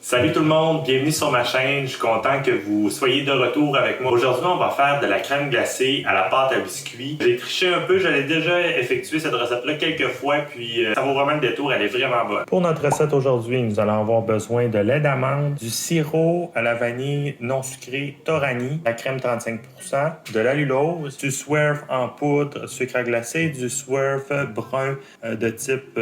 Salut tout le monde, bienvenue sur ma chaîne. Je suis content que vous soyez de retour avec moi. Aujourd'hui, on va faire de la crème glacée à la pâte à biscuits. J'ai triché un peu, j'avais déjà effectué cette recette-là quelques fois, puis ça vaut vraiment le détour, elle est vraiment bonne. Pour notre recette aujourd'hui, nous allons avoir besoin de lait d'amande, du sirop à la vanille non sucré Torani, la crème 35%, de l'allulose, du Swerve en poudre, sucre à glacer, du Swerve brun de type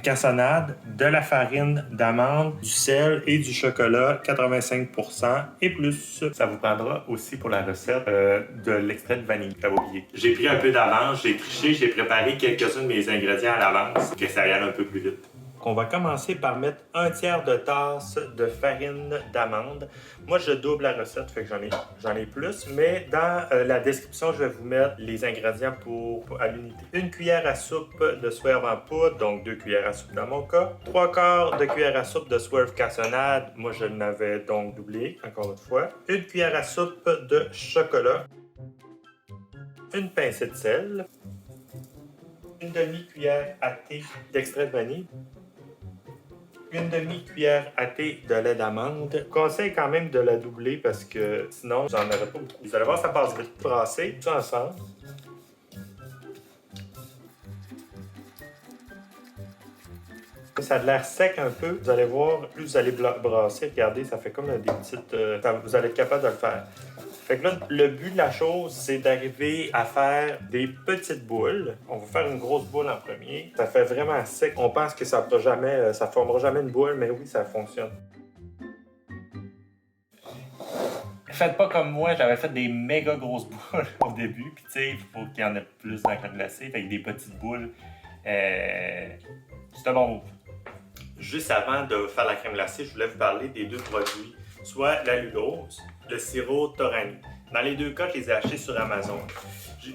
cassonade, de la farine d'amande, du sel et du chocolat 85% et plus. Ça vous prendra aussi pour la recette de l'extrait de vanille. J'avais oublié. J'ai pris un peu d'avance, j'ai triché, j'ai préparé quelques-uns de mes ingrédients à l'avance pour que ça aille un peu plus vite. On va commencer par mettre un tiers de tasse de farine d'amande. Moi, je double la recette, fait que j'en ai plus, mais dans la description, je vais vous mettre les ingrédients à l'unité. Une cuillère à soupe de Swerve en poudre, donc 2 cuillères à soupe dans mon cas. 3/4 de cuillère à soupe de Swerve cassonade, moi je l'avais donc doublé, encore une fois. Une cuillère à soupe de chocolat. Une pincée de sel. Une demi-cuillère à thé d'extrait de vanille. Une demi-cuillère à thé de lait d'amande. Je conseille quand même de la doubler parce que sinon, vous n'en aurez pas beaucoup. Vous allez voir, ça passe vite. Brasser tout ça ensemble. Ça a l'air sec un peu. Vous allez voir, plus vous allez brasser, regardez, ça fait comme des petites... vous allez être capable de le faire. Fait que là, le but de la chose, c'est d'arriver à faire des petites boules. On va faire une grosse boule en premier. Ça fait vraiment sec. On pense que ça ne formera jamais une boule, mais oui, ça fonctionne. Faites pas comme moi, j'avais fait des méga grosses boules au début. Puis tu sais, il faut qu'il y en ait plus dans la crème glacée. Fait que des petites boules, c'est un bon move. Juste avant de faire la crème glacée, je voulais vous parler des deux produits, soit l'allulose, le sirop Torani. Dans les deux cas, je les ai achetés sur Amazon.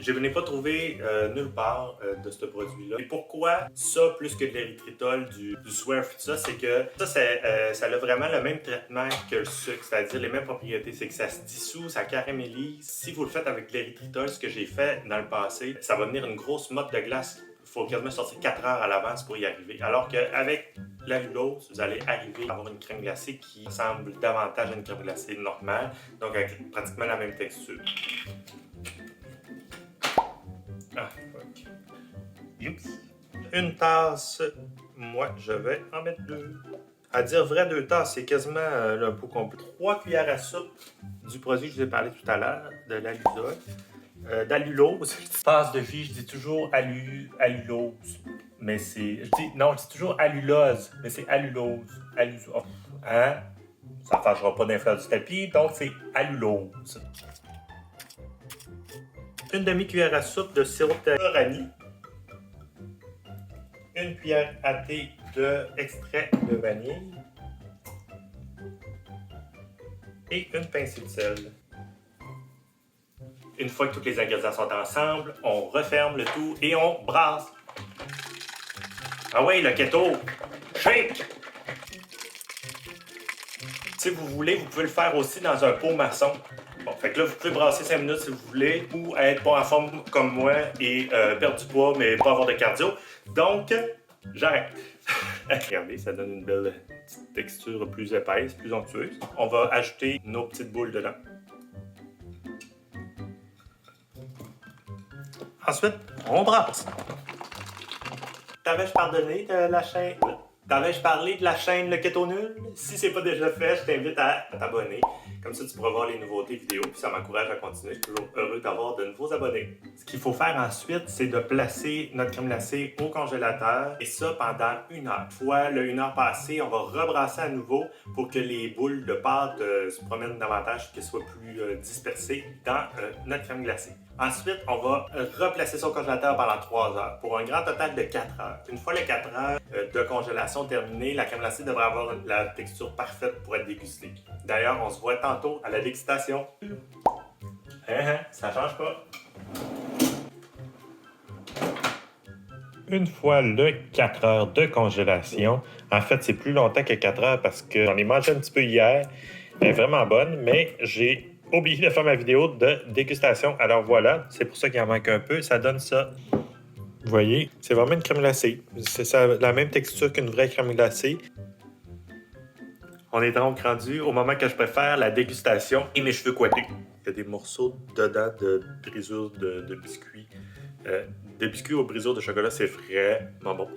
Je n'ai pas trouvé nulle part de ce produit-là. Et pourquoi ça plus que de l'érythritol, du Swerve, tout ça, c'est que ça a vraiment le même traitement que le sucre, c'est-à-dire les mêmes propriétés. C'est que ça se dissout, ça caramélise. Si vous le faites avec de l'érythritol, ce que j'ai fait dans le passé, ça va venir une grosse motte de glace. Il faut quasiment sortir 4 heures à l'avance pour y arriver. Alors qu'avec l'allulose, vous allez arriver à avoir une crème glacée qui ressemble davantage à une crème glacée normale, donc avec pratiquement la même texture. Ah, fuck. Oups. Une tasse, moi je vais en mettre 2. À dire vrai, 2 tasses, c'est quasiment un pot complet. 3 cuillères à soupe du produit que je vous ai parlé tout à l'heure, de l'allulose. D'allulose. Tasse de fille, je dis toujours allulose. Mais c'est. Je dis toujours allulose, mais c'est allulose. Oh, hein? Ça ne fâchera pas d'influence du tapis, donc c'est allulose. Une demi-cuillère à soupe de sirop de Torani. Une cuillère à thé d'extrait de vanille. Et une pincée de sel. Une fois que tous les ingrédients sont ensemble, on referme le tout et on brasse. Ah ouais, le keto! Shake! Si vous voulez, vous pouvez le faire aussi dans un pot maçon. Bon, fait que là, vous pouvez brasser 5 minutes si vous voulez, ou être pas en forme comme moi et perdre du poids, mais pas avoir de cardio. Donc, j'arrête. Regardez, ça donne une belle petite texture plus épaisse, plus onctueuse. On va ajouter nos petites boules dedans. Ensuite, on brasse. T'avais-je parlé de la chaîne? T'avais-je parlé de la chaîne Le Keto Nul? Si c'est pas déjà fait, je t'invite à t'abonner. Comme ça, tu pourras voir les nouveautés vidéo, puis ça m'encourage à continuer. Je suis toujours heureux d'avoir de nouveaux abonnés. Ce qu'il faut faire ensuite, c'est de placer notre crème glacée au congélateur, et ça pendant 1 heure. Une fois le 1 heure passée, on va rebrasser à nouveau pour que les boules de pâte se promènent davantage, qu'elles soient plus dispersées dans notre crème glacée. Ensuite, on va replacer ça au congélateur pendant 3 heures pour un grand total de 4 heures. Une fois les 4 heures de congélation terminées, la crème glacée devrait avoir la texture parfaite pour être dégustée. D'ailleurs, on se voit tantôt à la dégustation. Ça change pas. Une fois le 4 heures de congélation, en fait, c'est plus longtemps que 4 heures parce que j'en ai mangé un petit peu hier. Elle est vraiment bonne, mais j'ai oublié de faire ma vidéo de dégustation. Alors voilà, c'est pour ça qu'il en manque un peu. Ça donne ça. Vous voyez, c'est vraiment une crème glacée. C'est la même texture qu'une vraie crème glacée. On est donc rendu au moment que je préfère, la dégustation et mes cheveux coiffés. Il y a des morceaux dedans de brisure de biscuits. Des biscuits aux brisures de chocolat, c'est vraiment bon.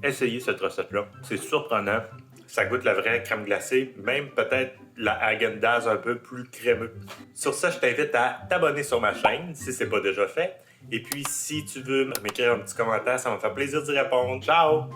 Essayez cette recette-là. C'est surprenant. Ça goûte la vraie crème glacée, même peut-être la Häagen-Dazs un peu plus crémeux. Sur ça, je t'invite à t'abonner sur ma chaîne si ce n'est pas déjà fait. Et puis, si tu veux m'écrire un petit commentaire, ça me fait plaisir d'y répondre. Ciao!